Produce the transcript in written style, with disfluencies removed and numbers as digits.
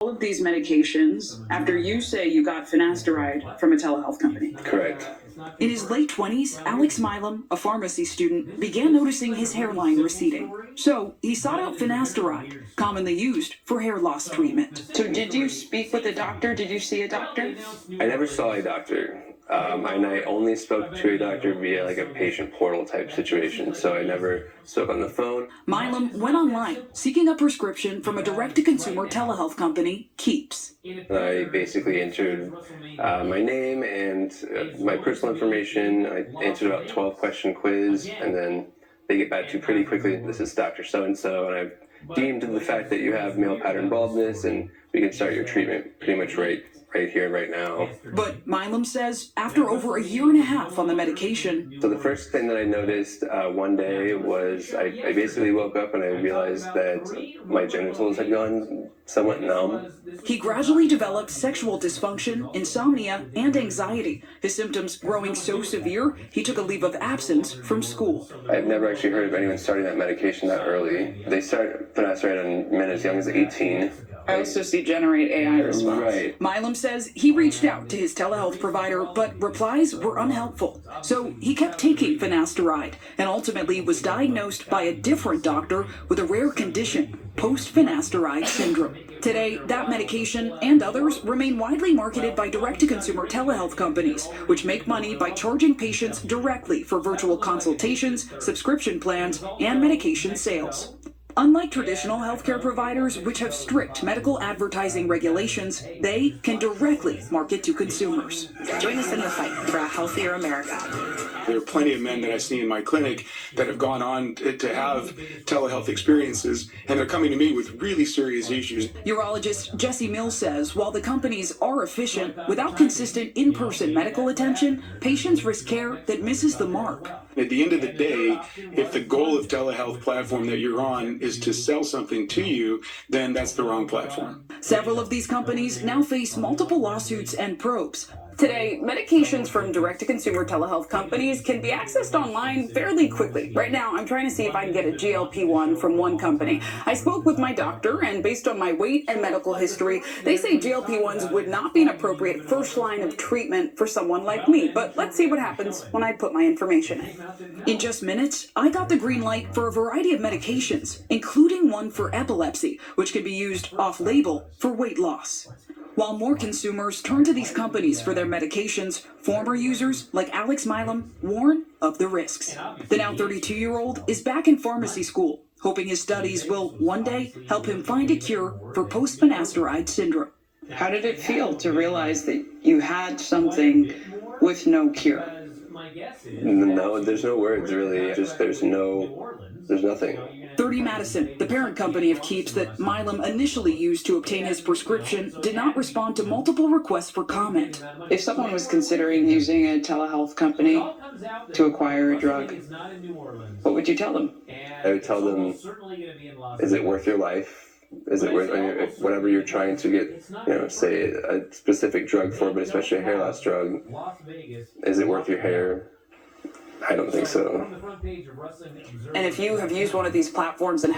All of these medications after you say you got finasteride from a telehealth company. Correct. In his late 20s, Alex Milam, a pharmacy student, began noticing his hairline receding. So he sought out finasteride, commonly used for hair loss treatment. So did you speak with a doctor? Did you see a doctor? I never saw a doctor. And I only spoke to a doctor via like a patient portal type situation, so I never spoke on the phone. Milam went online, seeking a prescription from a direct-to-consumer telehealth company, Keeps. I basically entered my name and my personal information. I answered about 12-question quiz, and then they get back to pretty quickly, this is Dr. So-and-so, and I've deemed the fact that you have male pattern baldness, and we can start your treatment pretty much right here, right now. But Milam says after over a year and a half on the medication... So the first thing that I noticed one day was I basically woke up and I realized that my genitals had gone somewhat numb. He gradually developed sexual dysfunction, insomnia, and anxiety. His symptoms growing so severe, he took a leave of absence from school. I've never actually heard of anyone starting that medication that early. They start finasteride on men as young as 18. I also see generate AI response. Right. Milam says he reached out to his telehealth provider, but replies were unhelpful. So he kept taking finasteride and ultimately was diagnosed by a different doctor with a rare condition, post-finasteride syndrome. Today, that medication and others remain widely marketed by direct-to-consumer telehealth companies, which make money by charging patients directly for virtual consultations, subscription plans, and medication sales. Unlike traditional healthcare providers, which have strict medical advertising regulations, they can directly market to consumers. Join us in the fight for a healthier America. There are plenty of men that I see in my clinic that have gone on to have telehealth experiences, and they're coming to me with really serious issues. Urologist Jesse Mills says while the companies are efficient, without consistent in-person medical attention, patients risk care that misses the mark. At the end of the day, if the goal of telehealth platform that you're on is to sell something to you, then that's the wrong platform. Several of these companies now face multiple lawsuits and probes. Today, medications from direct-to-consumer telehealth companies can be accessed online fairly quickly. Right now, I'm trying to see if I can get a GLP-1 from one company. I spoke with my doctor, and based on my weight and medical history, they say GLP-1s would not be an appropriate first line of treatment for someone like me. But let's see what happens when I put my information in. In just minutes, I got the green light for a variety of medications, including one for epilepsy, which can be used off-label for weight loss. While more consumers turn to these companies for their medications, former users like Alex Milam warn of the risks. The now 32-year-old is back in pharmacy school, hoping his studies will one day help him find a cure for post-finasteride syndrome. How did it feel to realize that you had something with no cure? No, there's no words really. Just there's nothing. 30 Madison, the parent company of Keeps that Milam initially used to obtain his prescription, did not respond to multiple requests for comment. If someone was considering using a telehealth company to acquire a drug, what would you tell them? I would tell them, is it worth your life? Is it worth whatever you're trying to get, say a specific drug for, but especially a hair loss drug, is it worth your hair? I don't think so. And if you have used one of these platforms and